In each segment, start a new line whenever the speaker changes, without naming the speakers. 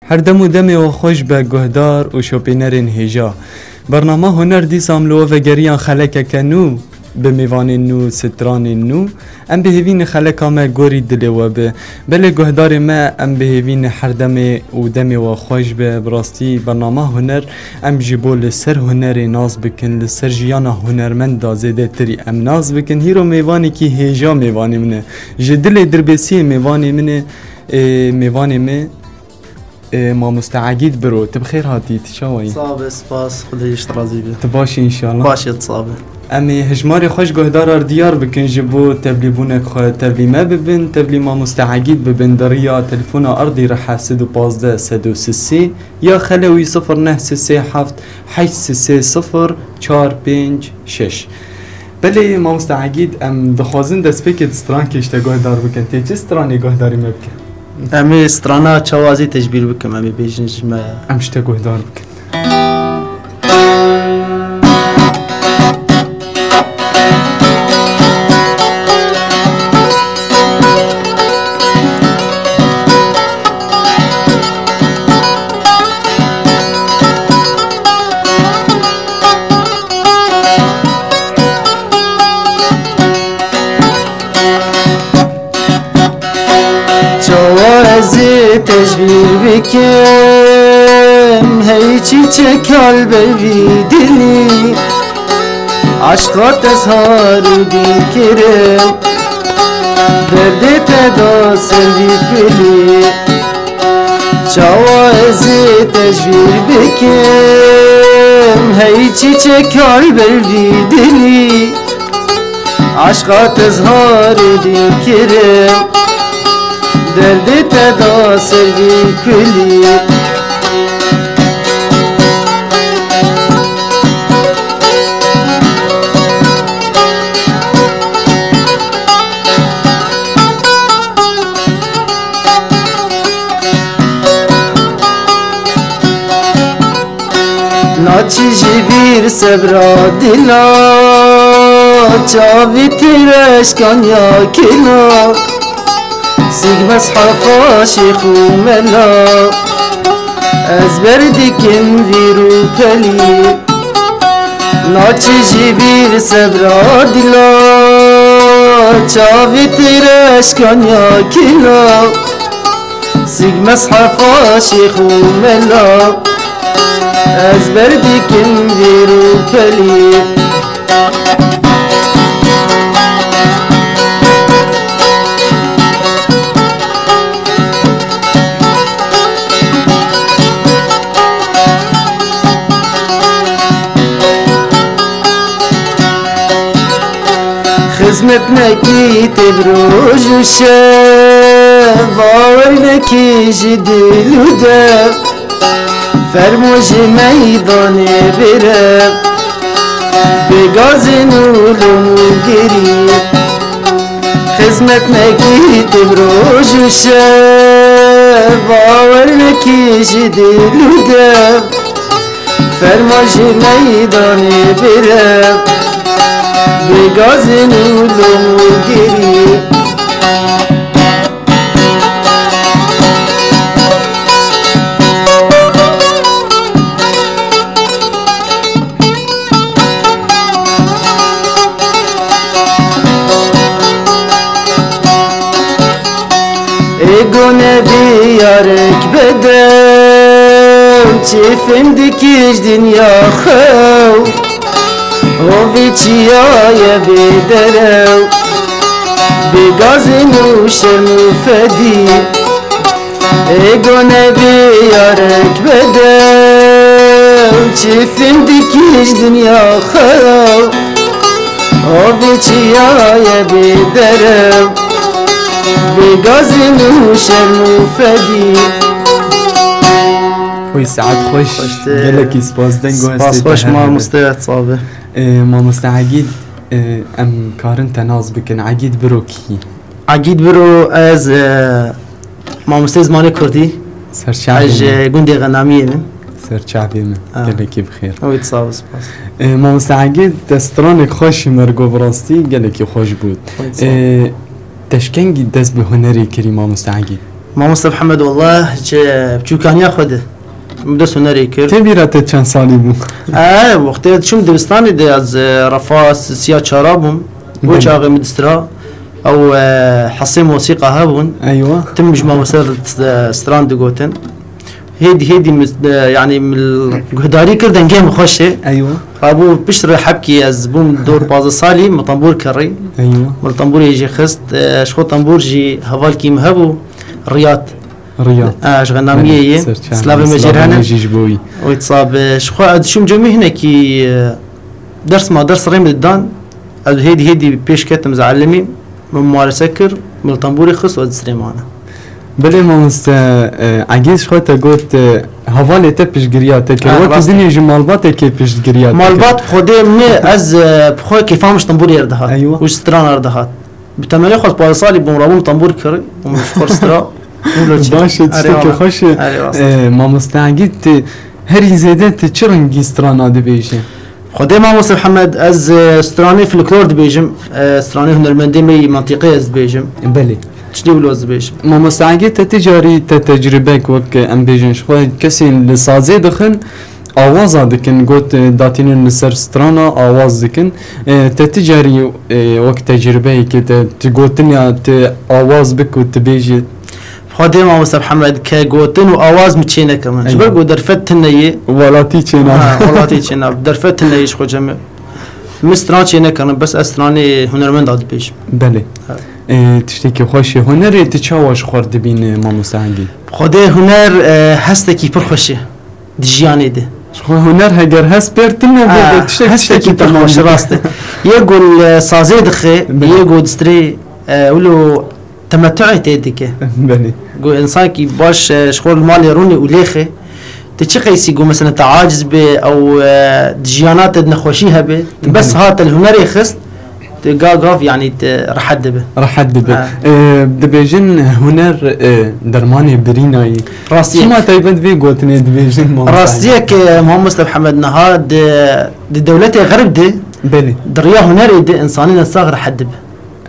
هر دم و دم و خوش به گهدار و شوپینرین هیجا برنامه هنر دی ساملو و گریان خلک کنو به میوان نو ستران نو ام بهوین خلک ما گوری دل و به بله گهدار ما ام بهوین هر دم و دم و خوش به براستی برنامه هنر ام جبول سر هنر ناز بکن لسر جیانا هنرمند دازده تری ام ناز بکن هیرو میوانی کی هیجا میوانی منه جدل دربسی میوانی منه میوانی منه ما مستعجد برو تبخير هاتي تشاوي
صابه سپاس خدایش راضی بی
تباشي ان شاء الله
باشه صابه
امي هجماري خوش گهدار ديار بكن جبو تبليبونك تبلي ما ببن تبلي ما مستعجد ببن دريا تلفون ارضي رح سدو بازده سدو سسي يا خلوي صفر نه سسي حفت حيث سسي صفر چار بينج شش بلي ما مستعجد ام دخوازن دست بكت ستران كشتا گهدار بكن تيجي ستراني گهداري ما بكن
امی استرانا چوازی تجبیل بکم امی بیشنش ما
امشتا گهدار بکن
تجبیل بکم هی چیچک قلبی دلی عشقات تظهر بیکرم درد پیدا سری کلی جوازی تجبیل بکم هی چیچک قلبی دلی عشقات تظهر بیکرم درد پیدا سری کلی ناچی جبیر سبرا دلا چاوی تیرش کنیا کلا سيجمس حرفا شيخ وملا أزبردكن فيرو كلي ناچي جبير سبرا دلا چاوي تيرش كانيا كلا سيجمس حرفا شيخ وملا أزبردكن فيرو كلي خدمت نکی تبروج و شب باور نکی جدیل و دب فرموش میدان برم بگاز نولم و گری خدمت نکی تبروج و شب باور نکی جدیل و دب فرموش میدان برم بگازن اولم و گری ایگو نبیارک بدم چیفم دیکیش دنیا خو اوی چیای بیدرو بگازن و شرم فدی ایگو نبیارک بدم چیفم دیکیش دنیا خو اوی چیای بیدرو بگازن و شرم فدی
خوی ساعت خوش گلکی سپاس دنگو هستی
سپاس خوش ما مستعد صابه
ما مستعجد ام کارن تناز بکن عجید برو کی
عجید برو از ما مستعد زمان کردی
سرچاوی
از گوندی غنامیه من
سرچاوی من گلکی بخیر
اوید صابه سپاس
ما مستعجد دسترانک خوشی مرگو براستی گلکی خوش بود تشکنگی دست به هنری کری ما مستعجد
ما مصطفى محمد والله بچو كان ياخده مدرس هنري كر
تبيرات چند سالی بو؟
وقتی شوم دبستانی ده از رفاس سیا چارابم و چاقی مدسترا او حصي موسيقى هابون
ايوه
تم مش ما مسار ستراند جوتن هيدي يعني من الجهداري كردن جيم خوشه
ايوه
ابو بشر حبكي از بوم دور باز صالي مطنبور كري
ايوه
والطنبور يجي خست شخو طنبور جي هفال كيم هبو رياض شغنامية سلافة مجرهنا
جيجبوي
ويتصاب شخو شو مجمي هنا كي درس ما درس ريم الدان هيدي بيش كتم زعلمي من ممارسة كر من الطنبور خص ود سليمانه
بله مامست عجیز خواهد گفت حواله تا پیشگیریات که وقتی دنیا جمالبات که پیشگیریات
مالبات خوده می از بخواه کیفامش طنبور يردها
ايوه
وش ستران يردها بتمنى خود پارسالی بمرابون طنبور کر ومش خورسترا
باشه تشتكي خوش مامست عجیز هری زیده چه رنگی ستران دي بیشه
خوده مامست محمد از سترانی فلکلور دي بیجم سترانی هنرمندی می منطقه از بیجم
بله
تشتي ولوز بيش
ما مستعجل تجاري تجربة وك ام بيجنش خو كسي لسازي دخن آواز دکن گوت داتین نسر سترانا آواز دکن تجاری وقت تجربه که تگوتن یا ت آواز بکو تبیجی
خودی ما مصطفى محمد که گوتن و آواز میچینه کمان شبر گو درفت تنیه
ولاتی چینا
ولاتی چینا درفت تنیهش خو جمع مستران چینه کنن بس استرانی هنرمند داد بیش
بله تشتكي خوشي هنر تشاوش خورد بين ما مساعدي
خدي هنر هستكي برخوشي دجياني ده
هنر هجر هس بيرتنا
هستكي برخوش راسته يقول سازي دخي يقول دستري ولو تمتعي تيدك
بني
قول انسان كي باش شغل مال يروني وليخي تشقيسي قو مثلا تعاجز به او دجيانات نخوشيها به بس هات الهنر يخست قاقاف يعني راح ادبه
دبيجن هنر درماني بريناي
راسيك
ما تايبد في قوتني دبيجن
راسيك محمد مصطفى محمد نهار دي دولتي غرب دي
بلي
دريا هنري دي انسانين الصغر راح ادبه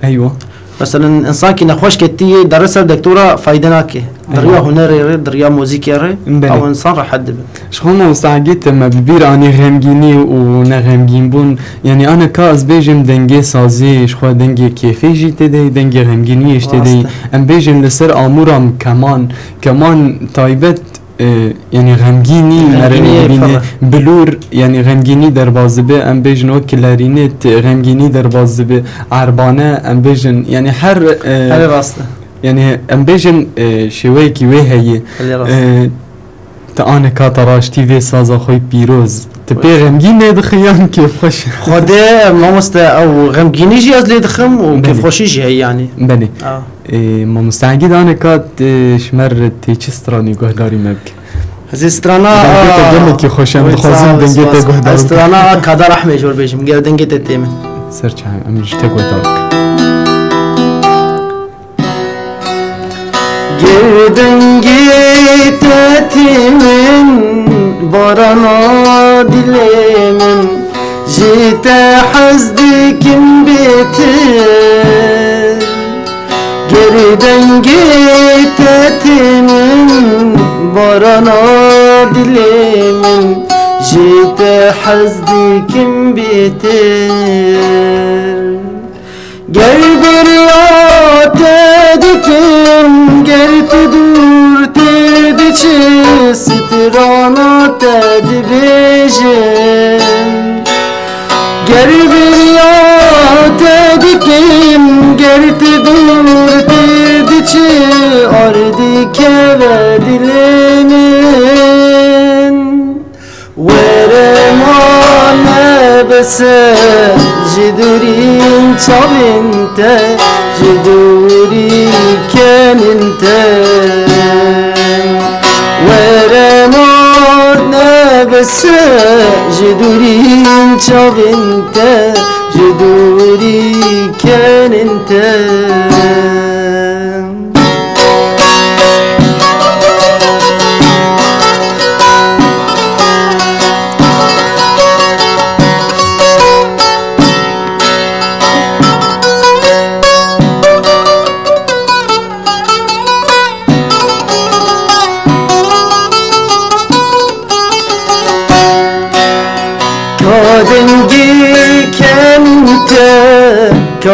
ايوه
مثلا انسان كي نخوش كتي درسها دكتوره فايدناكي دريا هنري دريا موزيكي او انسان راح ادبه
شخو ما مستعجيت ما ببير اني غمجيني ونغمجين بون يعني انا كاز بيجم دنجي سازي شخو دنجي كيفي جيتي دي دنجي غمجيني اشتدي ام بيجم لسر امورام كمان تايبت يعني غمجيني مرني بلور يعني غمجيني در بازبه ام بيجن وكلارينت غمجيني در بازبه عربانه ام بيجن يعني هر
راسته
يعني ام بيجن شوي كي وي هي تانا كاتراش تي في سازا خوي بيروز تبي غمجيني دخيان كيف خوش
خده ما مست او غمجيني جي ازلي دخم وكيف خوشي جي هي يعني
بني ما مستعجل انا كات شمر تيچستراني گهداري مبك
هذه استرانا
قال لك خوشم خازم دنگه گهدار
استرانا كادر احمد جور بيجم غير دنگه تيمن
سرچ امش تگودار
Girden git etimin barana dilemin jite hazdikim bitir Geriden git etimin barana dilemin jite hazdikim bitir Gel bir yat edikim gel dur tediçi sitrana tedbijim Gel bir yat edikim gel dur tediçi ardike ve dilenin Veremane bese jidurin çavinte jiduri keninte Veremane bese jidurin çavinte jiduri keninte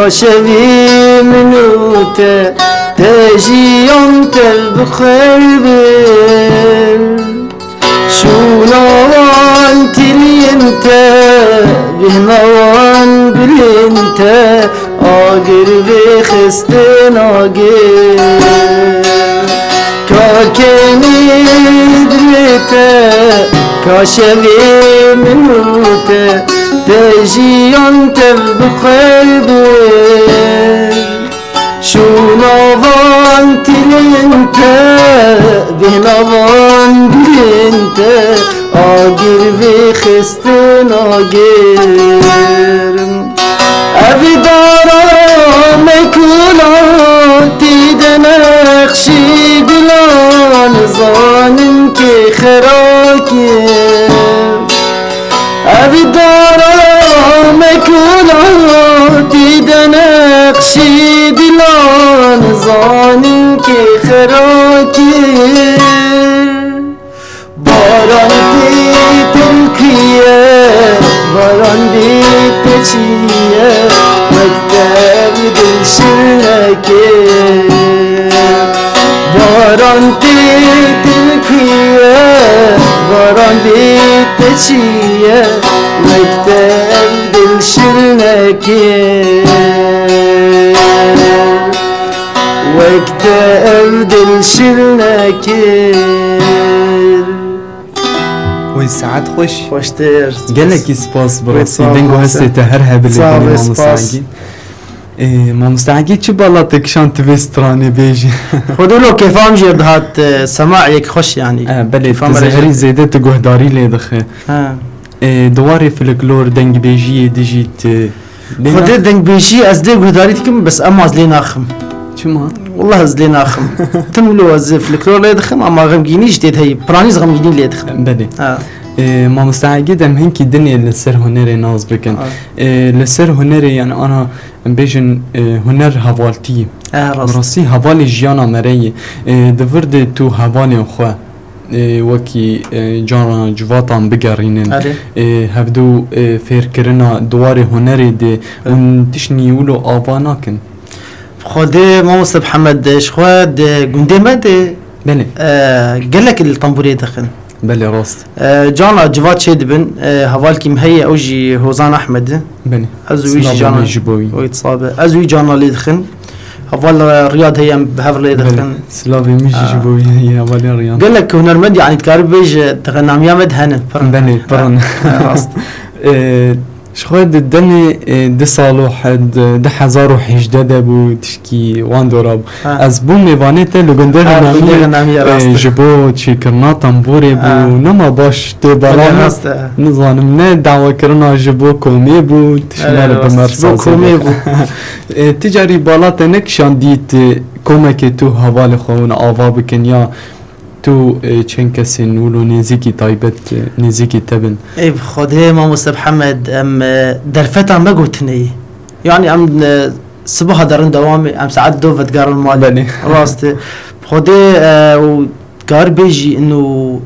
كاشوي منوته تجيون تبخر بل شو نوان تلينت بهنوان بلينت آگر بخستن آگر كاكني دريته كاشوي منوته تجيون تبخر بل شو نوان تلينت بهنوان بلينت آگر بخستن آگر أبي دارا مكولا تدنخشي دلان ظانم كي خراكي أبي دارا مكولا تدنخشي دلان ظانم كي خراكي باران بيت الكيه باران بيت تشيه مكتب دلشنكي باران بيت الكيه باران بيت تشيه مكتب دلشنكي وكتب دلشنكي
ويساعد خوش
تر
قالك سباس براسي دنگو هسه تهرها باللي ما مستعجل ما مستعجل شو بلاتك شان تبستراني بيجي
خدوا له كيف عم جيب هات سماع يك خوش يعني
بلي تزهري زيدت جهداري لي دخ دواري فلكلور دنگ بيجي ديجيت
خدوا دنگ بيجي از دي جهداري تكم بس اما از لي ناخم
شما
والله از لي ناخم تملو از فلكلور لي دخم اما غمجينيش ديت هي برانيز غمجيني لي دخم
بلي ما مستعجد هم هنكي الدنيا للسر هنري ناز بكن للسر هنري يعني انا بيجن هنر هوالتي راسي هوالي جيانا مري دفرد تو هوالي خو وكي جانا جواتان بقرينن هبدو فير كرنا دواري هنري دي ونتشني يولو آواناكن
خده ما مصطفى محمد شخواد قندي ماده
بلي
قال لك الطنبوري دخن
بلي راست
جانا جوات شيدبن هوالكي مهيا اوجي هوزان احمد
بلي
ازوي جانا
جبوي
ويتصابه ازوي جانا اللي دخن هوال الرياض هي بهفر اللي دخن
سلافي مش جبوي هي هوال الرياض
قال لك هنرمد يعني تقارب بيج تغنى يا مدهن
بلي برن
راست
شخواد الدني دي صالو حد ده حزارو حجدده بو تشكي وان دوراب از بو ميوانيته لغنده نامي جبو چي کرنا تنبوري بو نما باش تي بالا نظانم نه دعوة کرنا جبو کومي بو تشمال بمرساز تجاري بالا تنكشان ديت کومك تو حوال خون آوا بکن یا تو چند کسی نولو نزیکی تایبت نزیکی تبن
ای بخوده ما مصطفى محمد ام درفتا ما قوتني يعني ام صبح دارن دوامي ام ساعات دوفت قار المال راستي بخوده وقار بيجي انه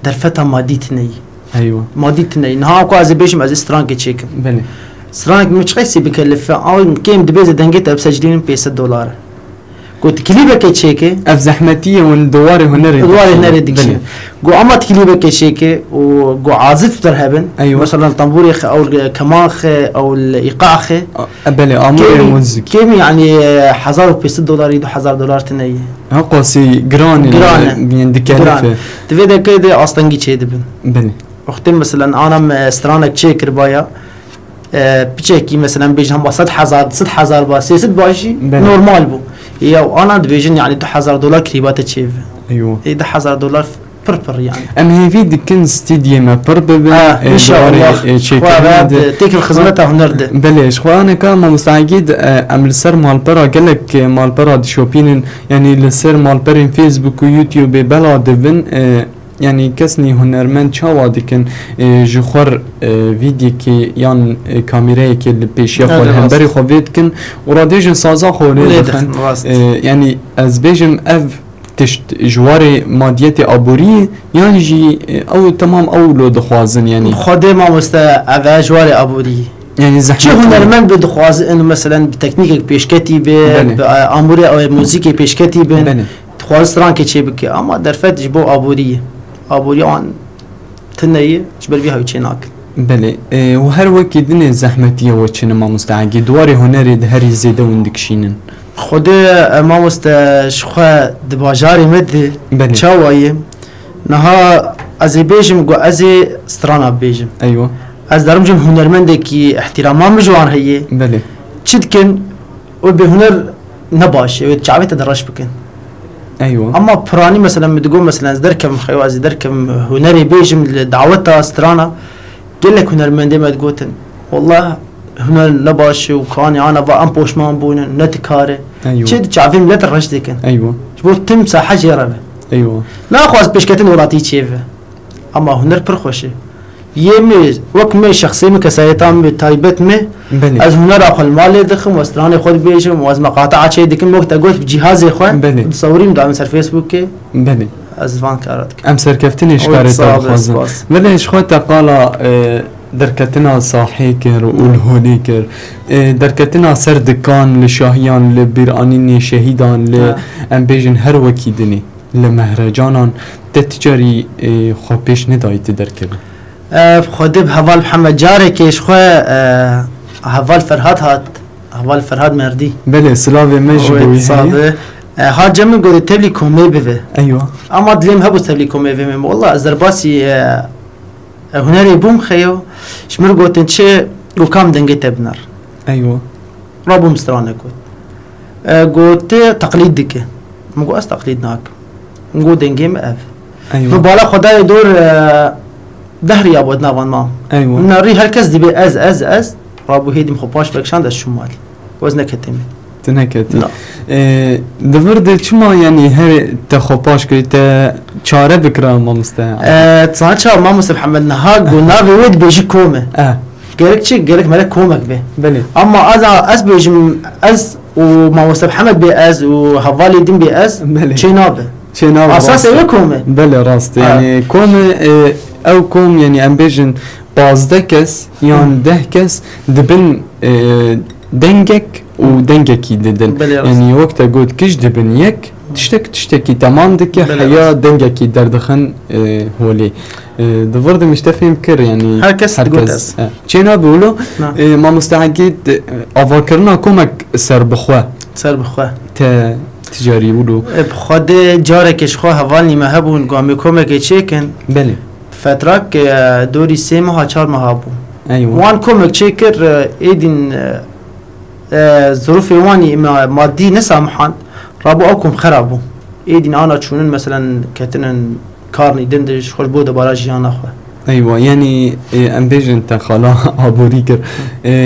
درفتا ما ديتني
ايوه
ما ديتني نها اكو از بيجم از استرانك تشيك
بله
استرانك مش قيسي بكلفه او كيم دبيز دنجيت بسجلين $5 قلت كليبك تشيكي
اف زحمتيه والدواري هنري
دواري هنري دكشي قو عمت كليبك تشيكي وقو عازف ترهبن
أيوة.
مثلا الطنبوري او الكمانخ او الايقاع خ
بلي امور موزيك
كيم يعني $1,000 يدو $1,000 تنيه
هقاسي جران يعني دكالفه
تفيدا كده اصلا تشيدبن
بلي
اختم مثلا انا استرانك تشيكر بايا بتشيكي مثلا بيجي هم $6,000 بس 6 باشي نورمال بو يا وانا دبيجن يعني $1,000 كريبات تشيف
ايوه
اي $1,000 بربر يعني
ام هي في دكن ستاديوم بربر
ان شاء الله تيك الخدمه هنرد
بليش اخوانا كان مستعجد ام السر مال برا قال لك مال برا شوبين يعني السر مال برين فيسبوك ويوتيوب بلا دبن يعني كسني هنرمند شاوا دكن جخور فيديو كي يان كاميرا كي البيش ياخذ همبري خوفيت كن وراديجن سازا خولي يعني از بيجم اف تشت جواري ماديتي ابوري يعني جي او تمام او لو دخوازن يعني
خدي ما مست اف جواري ابوري
يعني
چه
زحمة
هنرمند بدخواز انه مثلا بتكنيك پیشکتی به آموری او موزیک پیشکتی به
بله
خواز ستران که چه بکه اما در فت جبو آبوری آن تنهی جبر بيها وچناك
بله وهر وكي دنيا زحمتية وچنه ما مستعجي دواري هنري دهري زيده وندكشينن
خود ما مستشخوا دباجاري مد
بله
چاوایه نها از بیجم گو از سترانا بیجم
ايوه
از درم جم هنرمنده کی احتراما مجوان هي
بله
چدکن و به هنر نباشه و چاویت درش بکن
ايوه
اما پرانی مثلا مدگو مثلا از درکم خیو از درکم هنری بیجم دعوت سترانا قال لك هنرمنده مدگوتن والله هنر نباشه و کانی انا و ام پوشمان بونن نتکاره
ايوه
چه چاویم لتر رش دکن
ايوه
جبور تم ساحه جربه
ايوه
لا خواست بشكتن ولاتی چیوه اما هنر پر خوشه یه وقت می شخصی می کسایتام به تایبت می
بله
از هنر آخل مال دخم و استران خود بیشم و از مقاطع چه دکم وقت اگوت بجهاز خود
بله
تصوریم دارم سر فیسبوک که
بله
از وان کارات
ام سركفتني اشكارتا بخوزن ولا اشخوتا قالا دركتنا صاحيكر والهوليكر دركتنا سر دكان لشاهيان لبيرانيني شهيدان لام بيجن هر وكيدني لمهرجانان تتجاري خوبيش ندايت دركر
خودب حوال محمد جاري كيش خو حوال فرهاد هات حوال فرهاد مردي
بله سلاوي مجبوي
ها جمع قد تبلي كومي بفه
ايوه
اما دليم هبو تبلي كومي بفه والله ازرباسي هنري بوم خيو شمر قوتن چه وكام دنگي تبنر
ايوه
رابو مسترانه قوت تقليد دكه مقو اس تقليد ناك مقو دنگي مأف
ايوه
بالا خداي دور دهري ابو ناوان ما
ايوه
ناري هركز دي از رابو هيدي مخباش بكشان ده الشمال وزنك تمي
تنكتي دفرد چما يعني هر تخوباش كي تا چاره بكرا ما مستعد
تصانچا ما مست محمد نهاق و ناوي ود بيجي كومه گرك چي گرك ملك كومك به
بله
اما از بيجم از و ما مست محمد بي از و حوالي دين بي از
بله
چي نابه
چي نابه
اساس ايه كومه
بله راست يعني كومه او كوم يعني ام بيجن 15 كس يعني 10 كس دبن دنگك و دنگكي ددن يعني وقت اقول كش دبن يك تشتكي تمام دكي حيا دنگكي دردخن هولي دفرد مش تفهم كر يعني
هركس
چينا بيقولوا ما مستعجد افاكرنا كومك سر بخوا تجاري بيقولوا
بخود جاركش خو حوالي ما هبون قامي كومك چيكن
بله
فترك دوري 3 ماه 4 ماه بو
ايوه
وان كومك چيكر ايدين ظروف واني مادي نسامحان رابو اوكم خرابو ايدين انا چونن مثلا كتنن كارني دندش خوش بود باراج يانا خو
ايوه يعني امبيجن تخلا ابوريكر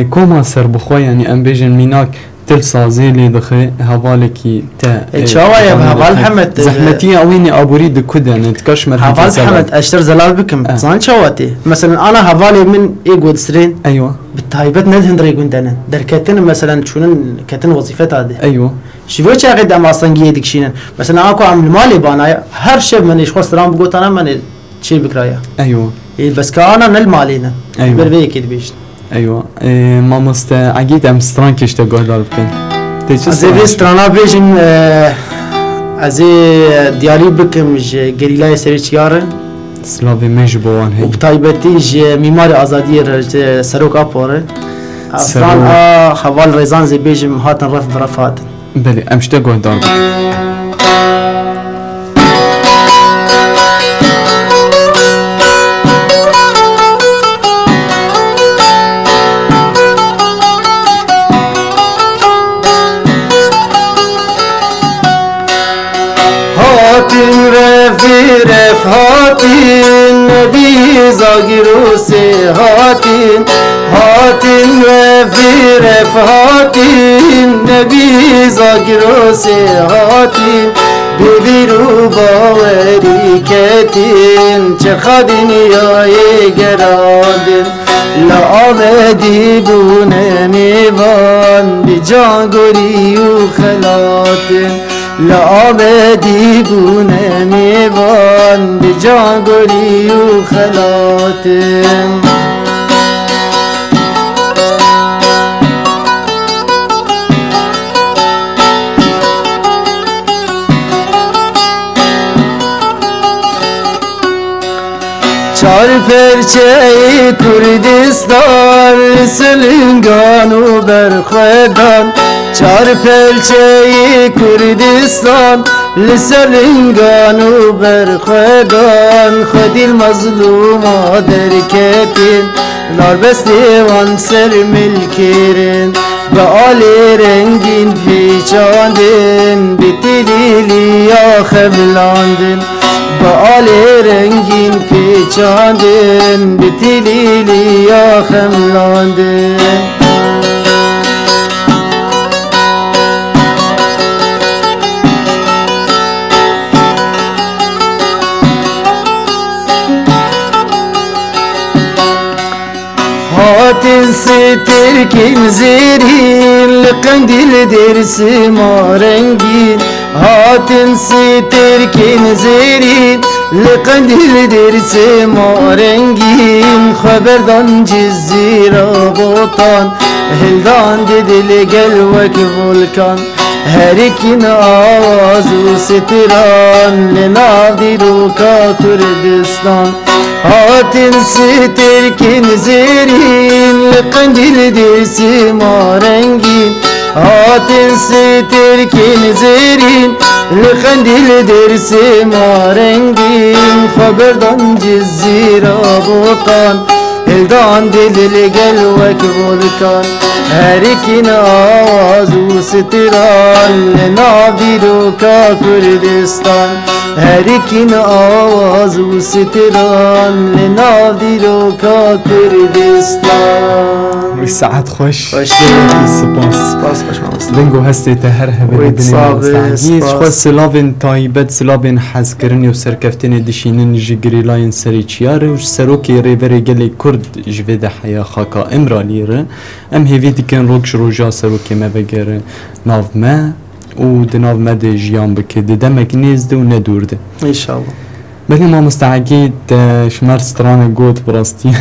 كوما سر بخوا يعني امبيجن ميناك تل سازي لي دخي هوالكي تا
تشاويا بهوال حمد
زحمتي اويني ابوري دكودا نتكش مرحبا
هوال حمد اشتر زلال بكم صان شواتي مثلا انا هوالي من ايغود سرين
ايوه
بالتايبت ندهن دريغون دنا دركتن مثلا شونن كتن وظيفه هذه
ايوه
شبو چاقد اما اصلا ديكشينن مثلا اكو عامل مالي بانا هر شب من ايش خسران بقول انا من شي بكرايا
ايوه
بس كانا نلمالينا
ايوه
بالبي كده بيش
ايوه ما مستعجيد ام ستران كشتا قهدار بكن
ازي سترانا بيجن ازي دياري بكم جريلا سريچ يار
سلاوي مجبوان هي
وبتايبتي ميمار ازادي سروك ابور ستران حوال ريزان زي بيجم هاتن رف برفات
بله امشتا قهدار بكن
هاتين نبي زاغيروسي هاتين وفي هاتين نبي زاغيروسي هاتين ببيرو باوري كتين چخدين ياي گرادين لا آمدي بون ميوان بجانگوري و خلاتين لا آمدی بونه میوان به جانگوری و خلاتم چار پرچه کردستان لسلنگان و برخدان چار پرچه کردستان لسلنگان و برخدان خودی المظلوم درکتین نار بستیوان سر ملکیرین به آل رنگین پیچاندین بیتیلی یا خبلاندین به آل رنگین پیچاندین بیتیلی یا خبلاندین هاتن ستركين زيرين لقنديل درس مارنجين هاتن ستركين زيرين لقنديل درس مارنجين خبردان جزيرة بوطان هلدان دل قلبك فولكان هركين آواز وستران لنادي روكا كردستان هاتن ستركين زيرين لقنديل درس مارنجين هاتن ستركين زيرين لقنديل درس مارنجين خبردان جزيرة بوطان هلدان دل قلبك فولكان هركين آواز وستران لنادي روكا كردستان هركين آواز وستران لنادي روكا كردستان
ساعات خوش
خوش
سپاس
خوش مامست
دنگو هستی تا هر هبه بدنی خواه سلابین تایبت سلابین حزکرنی و سرکفتین دشینن جگری لاین سری چیاره و سروکی ریوری گلی کرد جوید حیا خاکا امرالی ره ام هیوی دیکن روکش روژا سروکی ما بگره ناو ما و دناو ما ده جیان بکه ده دمک نیزده و ندورده
انشاءالله
بلی ما مستعجید شمار ستران گود براستی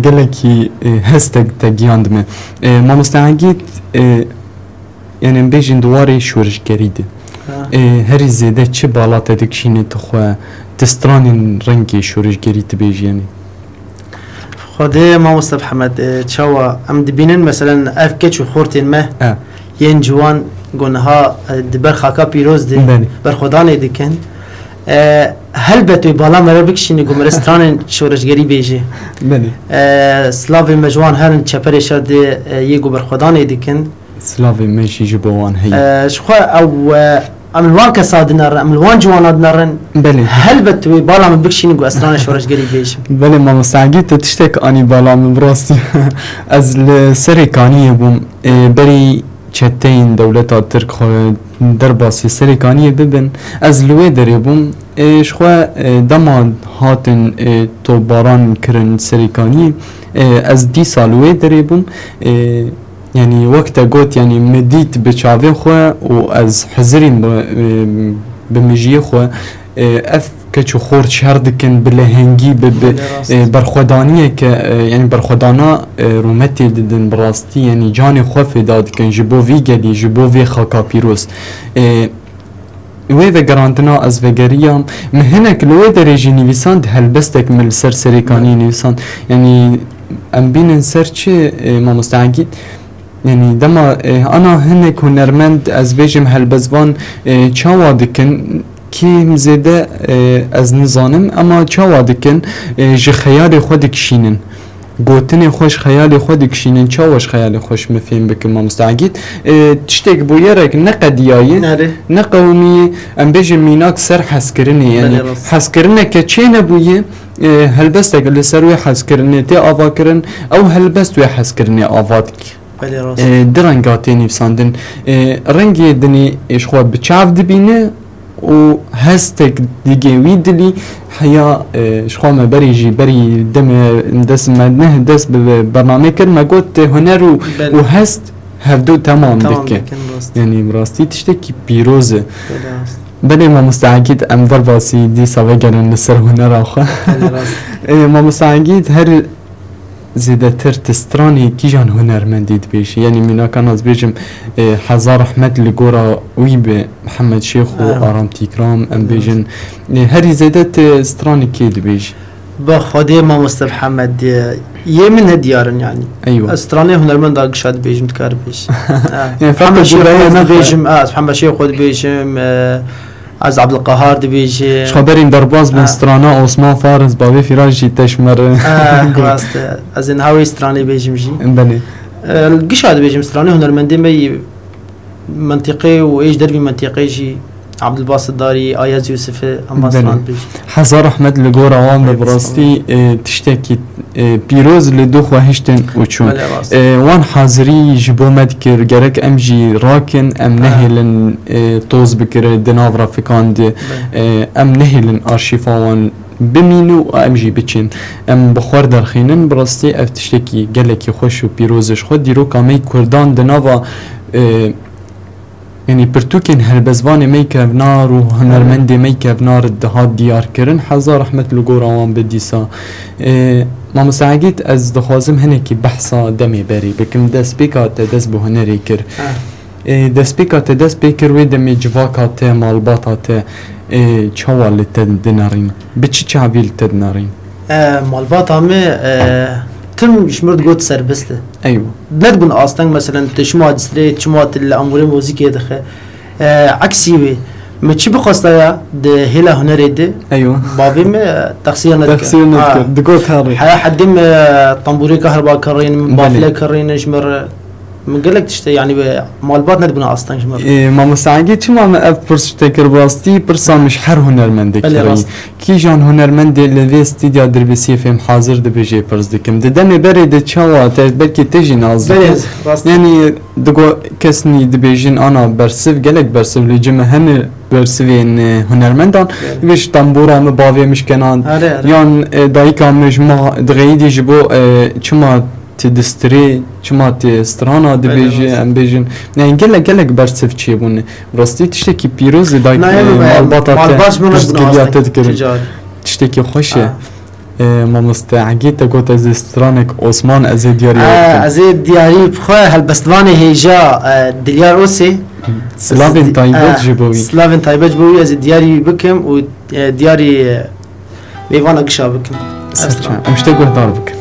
گلکی هستگ تگیاند من ما مستعجید یعنی بیشین دواره شورش گریده هری زیده چه بالات دکشینه تخواه تستران رنگی شورش گریده بیشینی
خده ما مصطفى محمد تشوا ام دبينن مثلا افكتش خورتين ما ين جوان قنها دبر خاكا بيروز دي برخدان ديكن هل بتوي بالا مربكشين يقوم رستران شورشگري بيجي
بله
سلاوي مجوان هرن چپر شد يگو برخدان ديكن
سلاوي ماشي جبوان هي
شخوا او املوان كساد نرن املوان جواناد نرن
بله
هل بتوي بالا مربكشين يقو استران شورشگري بيجي
بله ما مستعجید تشتك اني بالا من براستی از سری کانی بوم بری چتین دولت ترک در باسی سری کانی ببن از لوی دری بوم شخوا دمان هاتن تو باران کرن سری کانی از دی سالوی دری بوم يعني وقت قوت يعني مديت بشافي خو واز حزرين بمجي خو اف كچو خور شهر دكن بلهنگي برخدانيه ك يعني برخدانا رومتي ددن براستي يعني جاني خو فداد كن جبو في گدي جبو في خاكا بيروس وی گرانتنا از وگریم مهنك لو درجه نویساند هل بستك من سرسري كاني نویساند يعني ام بين سرچه ما مستعجد يعني دما انا هنك هنرمند از بيجم هالبزوان چاوا دكن كيم زيده از نظانم اما چاوا دكن جي خيال خودك شينن گوتنی خوش خیال خودك شينن چاوش خیال خوش مفهم بكم ما مستعجد تشتك بو يرك نقدياي نقومي ام بيجم ميناك سر حسكرني يعني حسكرنا كچين بويه هل بس تقول سروي حسكرني تي آوا کرن او هل بس توي حسكرني آواتك درنگاتي نفساندن رنگي دني اشخوا بچاف دبينه و هستك ديجي ويدلي حيا اشخوا ما بريجي بري دم دس ما نه دس ببرنامج كر ما قلت هنر وهست هفدو تمام دكه يعني براستي تشتكي بيروزه بله ما مستعجد ام در باسی دی سوه گرن لسر هنر آخه ما مستعجد هر زیده تر تسترانی کی جان هنرمندید بیشی یعنی مینا کان از بیجم هزار رحمت لگورا وی به محمد شیخ و آرام تیکرام ام بیجن هر زیده تسترانی کی دی بیش
بخوده ما مصطفى محمد یه من هدیارن يعني
ايوه
استرانه هنرمند داگشاد بیشم تکار بیش
يعني
محمد شيخ
فقط
خود بیشم محمد شيخ خود بیشم از عبد القهار دی بیشم
خبرين درباز من استرانا عثمان فارس بابي فراجي تشمر
راست از این هاوی استرانه بیشم جی
بله
الگشاد بیشم استرانه هنرمندی می منطقه و ایش دربی منطقه جی عبد الباسط داري آياز يوسف أما استران بيش
حزار أحمد لجور عوام براستي تشتكي بيروز لدو خواهشتن وچون وان حاضري جبو مدكر جرك أمجي راكن أم نهلن توز بكر دناف رافقان دي أم نهلن أرشيفاوان بمينو أمجي بچين أم بخور درخينن براستي أف تشتكي جلكي خوش و بيروزش خود ديرو كامي كردان دنافا يعني برتوكين هالبزواني ميكاب نار وهنرمندي ميكاب نار الدهات ديار كرن حزار رحمة لقور عوام بديسا ما مساعدت از دخوازم هنكي بحثا دمي باري بكم دس بيكات دس بو هنري كر دس بيكات دس بيكر وي دمي جواكات مالباتات چوال لتدنارين بچي چاويل تدنارين
مالبات همه تم شمرد قوت سربسته
ايوه
ندبن اصلا مثلا تشمات ستريت شمات الامور موسيقى دخه عكسي وي ما تشي بخواستا ده هلا هنري ده
ايوه
بابي ما تقصير
نذكر دقوت هاري
حدم طنبوري كهرباء كرين بافله كرين شمر من قال لك تشتي يعني مالبات ندبن اصلا شمر
ما مساعدت شو ما افرس تكر باستي برسا مش حر هنرمند كري كي جان هنرمند اللي استديا دربسي فهم حاضر دبجي برز دكم ددمي بريد تشوا بلكي تجي ناز يعني دقو كسني دبيجين انا برسف قالك برسف لجمه هن برسفين هنرمندان مش طنبورا مباوي مش كنان يان دايكا مش ما دغيدي جبو چما تدستري چما تسترانا دبيجي ام بيجن يعني قالك برسف چي بون راستي تشتكي بيروز دايك
مالبات
من تذكر تشتكي خوشه ما مستعجيت قلت از استرانك عثمان از دياري
از دياري بخواه هالبستواني هيجا دليار اوسي
سلافين تايبت جبوي
سلافين تايبت جبوي از دياري بكم و دياري ميوانا قشا بكم
امشتاق وهدار بكم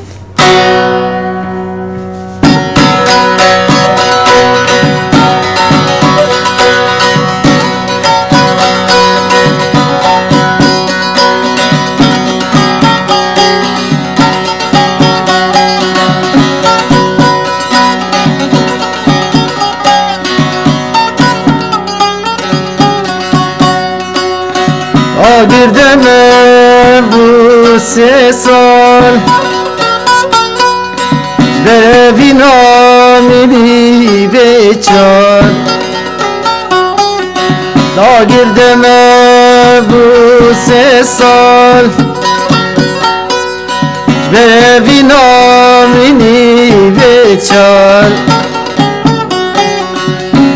Girdem bu sesal Devinamini beçar Da girdem bu sesal Devinamini beçar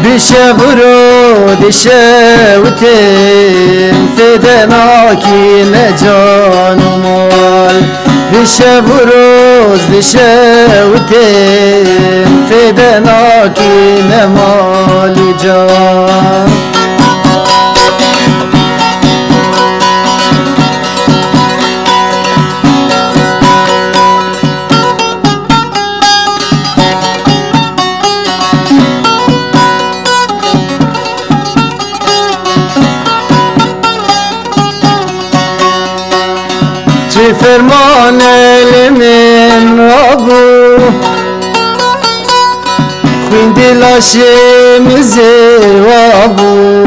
بشهرو دشوتم فدناكي نجان مال بشهرو دشوتم فدناكي نمال جان فرمان من رابو خوين دلاشم زوابو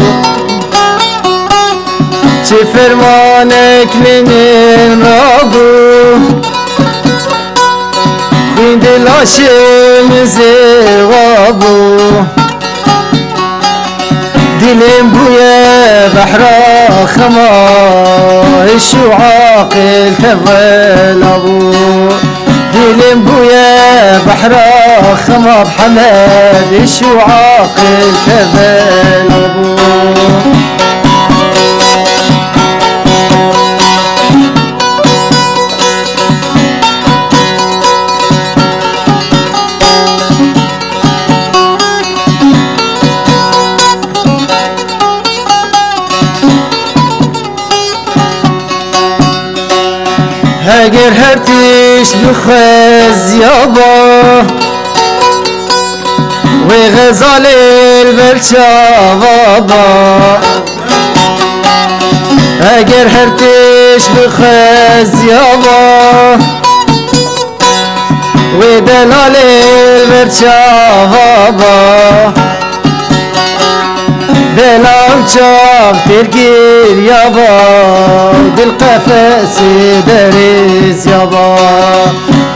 چه فرمانك من رابو خوين دلاشم زوابو دلم بويا بحرا خما شو عاقل تفل ابو دلم بويا بحرا خما بحمد شو عاقل تفل ابو هاجر هرتش بخز يابا وغزال البرشابا هاجر هرتش بخز يابا ودلال البرشابا دلال شاف تركير يابا دل قفص دريز يابا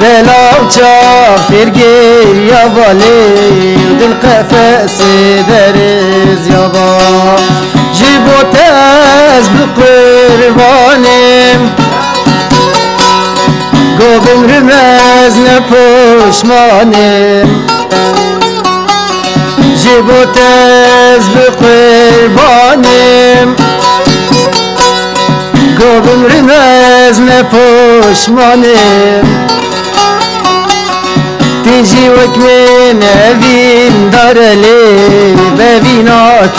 دلال شاف تركير يابا لي دل قفص دريز يابا جيبو تاز بقربانم قوبم رمز نپوشمانم جيبو تاز بقربانم قوبم رمز نپوشمانم تيجي وكمن أبين دارلي ببينات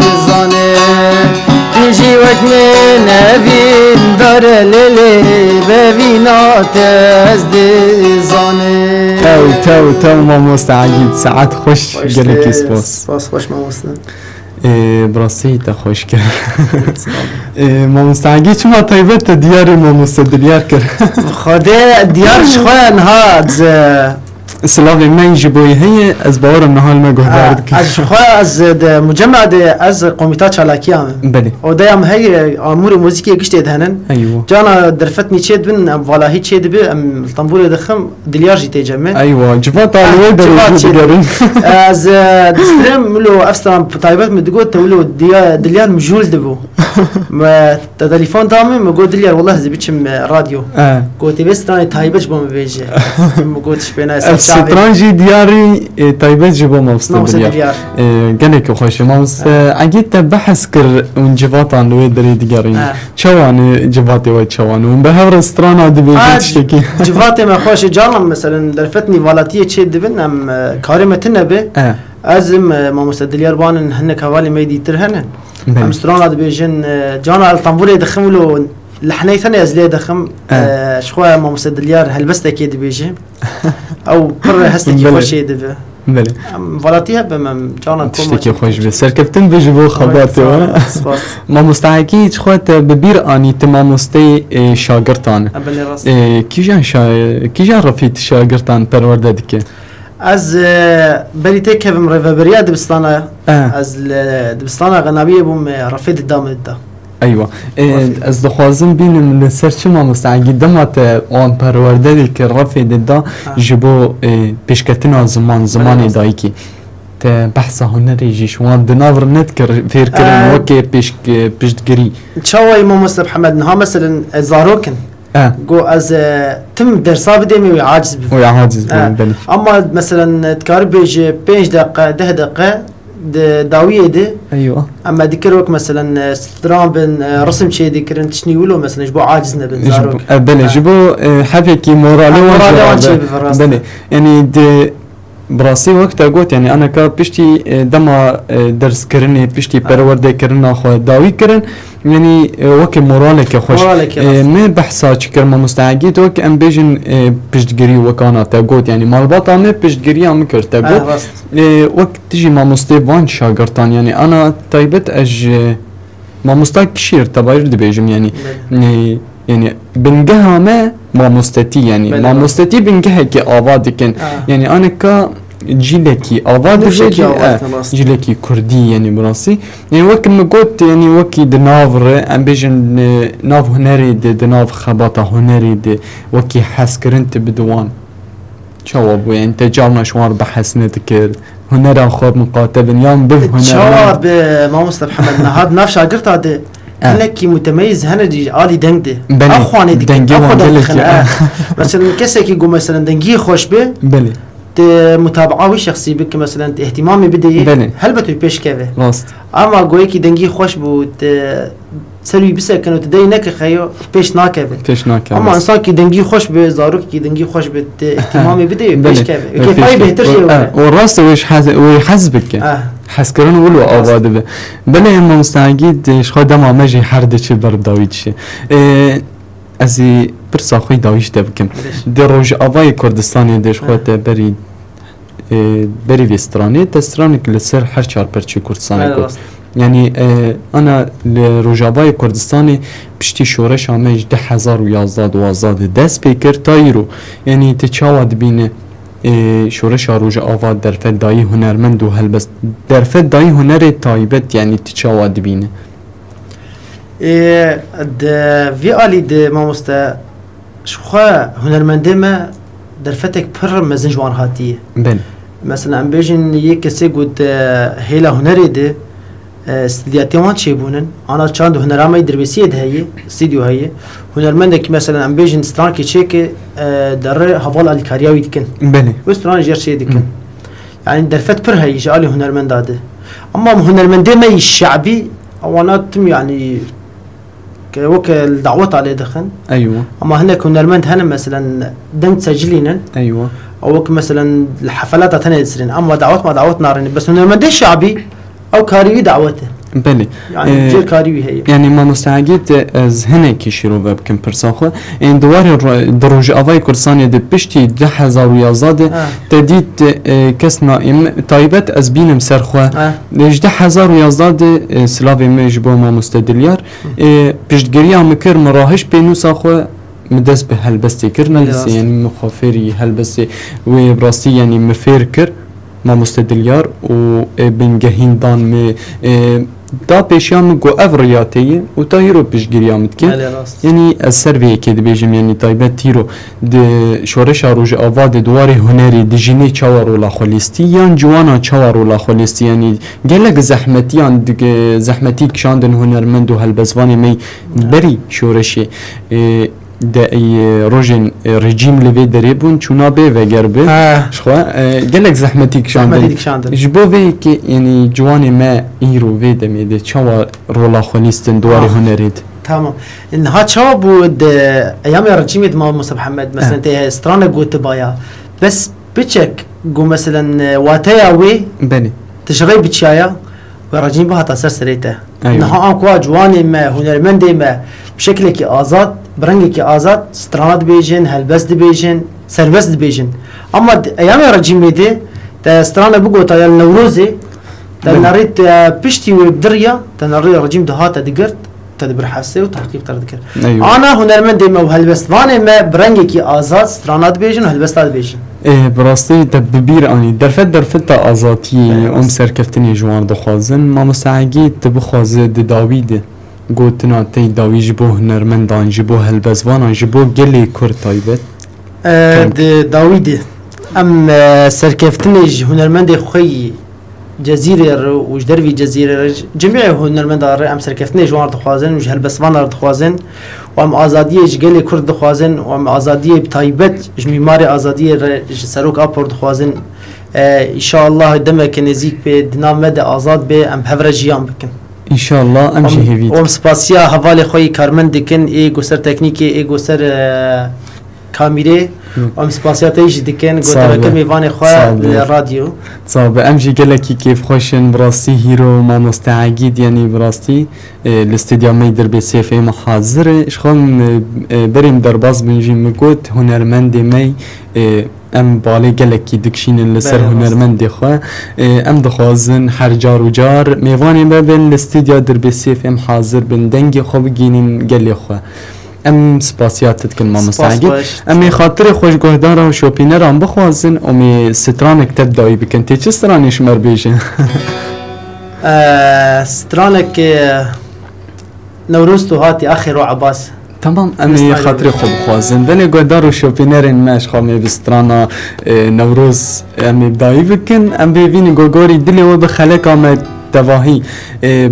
الزانم تيجي وكمن أبين دارلي ببينات الزانم
تو ما مستعجد ساعات خوش قالك سباس
خوش ما مستعجد
براسي تخوش كر ما مستعجد شو ما طيبت دياري ما مستدليار كر
خده ديار شخوان هاد
سلافي ما يجيبوي هي از باور النهار ما قهدارد كر
از شخوان از مجمع از قوميتات شالاكيام
بلي
ودايم هي امور موسيقيه قشت دهنن
ايوه
جانا درفتني تشيد بن والله تشيد بي ام الطنبوله دخم دليار جي تجمع
ايوه جفات على الويدر
از دسترم ملو افسترام طيبات مدقو تولو دليار مجول دبو ما تليفون تامي مقول دليار والله زي بيتشم راديو قلت بس تاني طيبش بوم بيجي مقولش بينا
سترانجي دياري طيبت جبو مفصل دليار قالك خوش ماوس عقيت بحث كر ونجفات عن الويدر ديارين شوان جفاتي وشوان وبهر استرانا دبي تشتكي
جفاتي ما خوش جانا مثلا درفتني والاتيه تشد بن ام كارمتنا به ازم ما مستدليار بان هن كوالي ميدي ترهن ام استرانا دبيجن جانا الطنبوله يدخملو لحني ثاني ازلي دخم شخوه ما مستدليار هلبسته كي دبيجي او بر هستكي خوش يدبي
بله
فلاتيها بمم جانا
تشتكي خوش بي سركبتن بجبو خباتي ما مستحقي خوت ببير اني تمامستي شاگردان كيجان رفيت شاگردان پرورده ديكه
از بريتي كيفم ريفابريا دبستانا از دبستانا غنابيه بوم رفيد الدام دا
ايوه از دخوازم بینم لسر چما مستعجل دمات وان پرورده دی که رفع دا جبو پیشکتنا زمان دایکی تا بحث هنری جیش وان دناور نت کر فیر کرن وکی پیشتگری
چاوی ما مصطفى محمد نها مثلا زاروكن جو از تم درسا بديمي وعاجز
بني
اما مثلا تكاربيج 5 دقيقه 10 دقيقه داويه دي
ايوه
اما ذكروك مثلا سترام بن رسم شيء ذكرن تشنيولو مثلا جبو عاجزنا بن زاروك
بني جبو حفيكي مورالو بني يعني دي براسي وقت قلت يعني انا كبشتي دما درس كرني بشتي برورده كرنا خو داوي كرن يعني وكي مورالك خوش ما بحثا شكر ما مستعجيت وك ام بيجن بشتغري وكانا تقول يعني مالباطا ما بشتغري ام كر تقول وقت تجي ما مستيفان شاغرتان يعني انا طيبت اج ما مستاك كشير تباير دبيجم يعني بنجها ما مستتي يعني ما مستتي بنجها كي آبادكن يعني أنا كا جيلكي آباد جيلكي كردي يعني براسي يعني وقت ما قلت يعني وقت دنافر أم بيجن ناف هنري دناف خباطة هنري وقت حس كرنت بدوان شو أبو يعني تجارنا شوار بحث نذكر هنري أخواب مقاتبن يوم به هنري
شواب ما مصطفى محمد نهاد ناف شاقرت هذا لكي متميز هنجي عالي دنگده اخواني دنگي اخو مثلا كسكي يقول مثلا دنگي خوش به
بله
متابعه شخصي بك مثلا اهتمامي بدي هل بتو بيش كيفه
راست
اما قويكي دنگي خوش بو سلوي بسكن وتدي نك خيو بيش ناكبه اما انسان كي دنگي خوش به زاروك كي دنگي خوش به اهتمامي بدي بيش كيفه كيف هاي بهتر شيء
والراست ويحسبك حس كرن ولو آباد به بله اما مستعجید شخوا دما مجی هر دچه برداوید شه از پرسا خوی داویش دبکم دی روژ آوای کردستانی دیش خواهد بری وسترانی تسترانی که لسر هر چار پرچی کردستانی کرد يعني انا لروجابای کردستانی پشتی شورش آمیج 1011 دست بکر تایرو یعنی تچاواد بینه شورش روج آواد در فد دایی هنرمند و هلبست در فد دایی هنر تایبت یعنی تچاواد بینه
وی آلی ده ما مستا شخوا هنرمنده ما در فتک پر مزن جوان هاتیه
بله
مثلا ام بیجن یک کسی گود هیلا هنری ده استدیاتی وان چه بونن آنا چند هنرمای دربیسیه ده هیه استدیو هیه هنرمنده که مثلا ام بیجن استران که چه که در حوال آلی کاریاوی دکن
بله
و استران جر چه دکن يعني در فت پر هیه جالی هنرمنده ده اما هنرمنده ما الشعبي اواناتم يعني وك الدعوات عليه دخن
ايوه
اما هناك هنرمند هنا مثلا دم تسجلين
ايوه
او مثلا الحفلات تانية يصيرين اما دعوات ما دعوات نارين بس هنرمند الشعبي او كاريوي دعوته
بله
يعني جيل كاريوي هي
يعني ما مستعجيت از هنا كيشيرو بكم برساخه ان دوار دروج اوای كرساني د بشتي 10011 تديت كس نائم طيبت از بينم سرخه 10011 سلاوي مجبو ما مستدليار بشتگريا مكر مراهش بينو ساخه مدس به هلبستي كرنا يعني مخافري هلبستي وبراستي يعني مفيركر ما مستدليار و بنجهين دان مي دا پیشیام گو افریاتیه و تا هیرو پیشگیری آمد که یعنی از سروی که دی بیجم یعنی تایبت هیرو دی شورش روژ آواد دوار هنری دی جینه چاورو لا خلیستی یان جوانا چاورو لا خلیستی یعنی گلک زحمتیان دیگه زحمتی کشاندن هنرمند و هلبزوانی می بری شورشی ده ای روژن رژیم لوی دری بون چونا به و گربه شخوا گلک زحمتی کشاندن جبو وی که یعنی جوانی ما ایرو وی دمیده چوا رولا خلیستن دوار هنرید
تمام انها چوا بود ایام رژیم ما موسی محمد مثلا ته استرانه گوت بایا بس بچک گو مثلا واتیا وی
بله
تشغي بتشايا ورجيم بها تاثر سريته انها اكوا جواني ما هنرمند ما بشكل كي ازاد برنگ كي ازاد استراد بيجن هلبس بيجن سربس بيجن اما ايام رجيم دي تا استرانه بقو تا النوروزي تا نريت بشتي وبدريا تا نري رجيم دهات دقرت تدبر حسي وتحقيق تذكر أيوة. انا هنرمند ما وهلبس فاني ما برنگ كي ازاد استرانات بيجن وهلبس بيجن
براستی تببیر آنی درفت تا آزادی ام سرکفتنی جوان دخوازن ما مستعگی تبخوازه داوید گوتنا تی داوی جبو هنرمندان جبو هلبزوانان جبو گلی کر تایبت
داوید ام سرکفتنی هنرمند خوی جزيرة وجدر في جزيرة جميع هنرمندان ام سركفتني جوان دخوازن وج هلبسوان دخوازن وام آزادیه جگلی کرد دخوازن وام آزادیه بتایبت جمیماری آزادیه سروک آپور دخوازن ان شاء الله دمه که نزیک به دینامد آزاد به ام هفر جیان بکن
ان شاء الله ام جهوید
وام سپاسیا حوالی خوی کارمند دکن ای گسر تکنیکی ای گسر کامیره وام سپاسیاتیش دکن گوتو که میوان خواه رادیو
صعب امجی گلکی کیف خوشن براستی هیرو ما مستعجید یعنی براستی الاستديو ميدر بسيف محاضر اشخام بریم در باز بنجی مگوت هنرمند می ام بالی گلکی دکشین لسر هنرمند خواه ام دخوازن هر جار و جار میوانی ببین الاستديو در بسيف ام حاضر بن دنگی خواب گینین گلی خواه ام سپاسیاتت کن ما مستعجد امی خاطر خوشگاهدار و شوپینر هم بخوازن امی سترانک تب دایی بکن تی چه سترانش مر بیشن؟
سترانک نوروز تو هاتی آخر و عباس
تمام امی خاطر خوب خوازن بله گاهدار و شوپینر ماش خواهی بسترانا نوروز امی دایی بکن ام بیوین گوگاری دلی و بخلق آمد دواهی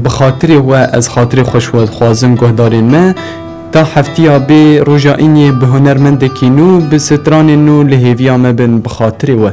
بخاطر و از خاطر خوشواد خوازن گاهدار ما تا هفتیا به رجائینی به هنرمند کینو به ستران نو لهویا مبن بخاطر و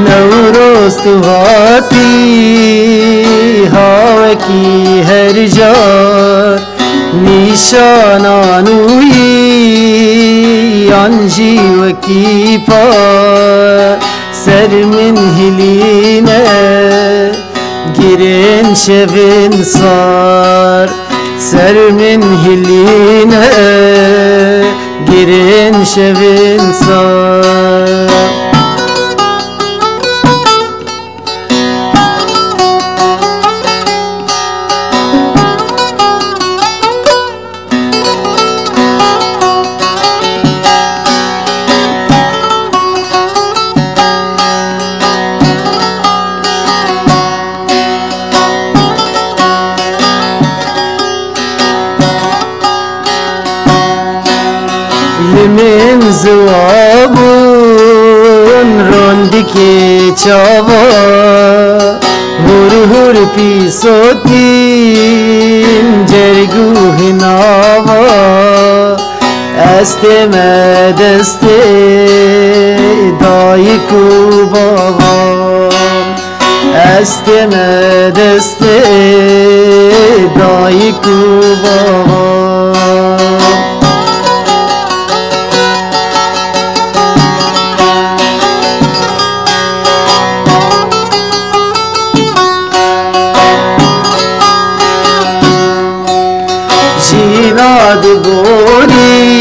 No روست هاتی هاوکی هر جار نیشانانوی آنجی وکی پار سر من هلینه گرن شوین صار سر من هلینه گرن شوین صار من زوابون روندکی چاوا هور هور پیسوتین جرگوه ناوا استه مدسته دایکو بابا استه مدسته دایکو بابا جیناد گوری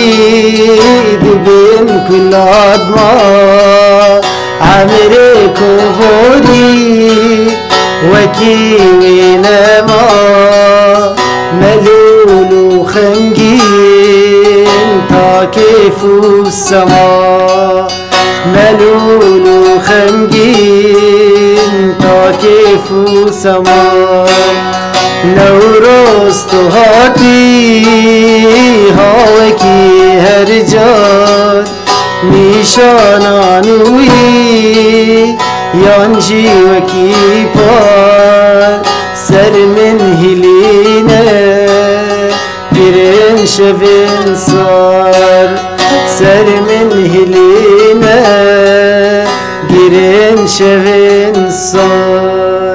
دبین کلاد ما عمره کو بوری وکی وینما ملولو خنگین تا کیفو سما ملولو خنگین تا کیفو سما نوروز تو هاتی هاوکی هر جار نیشانانوی یانجی وکی پار سر من هلینه گرن شوین صار سر من هلینه گرن شوین صار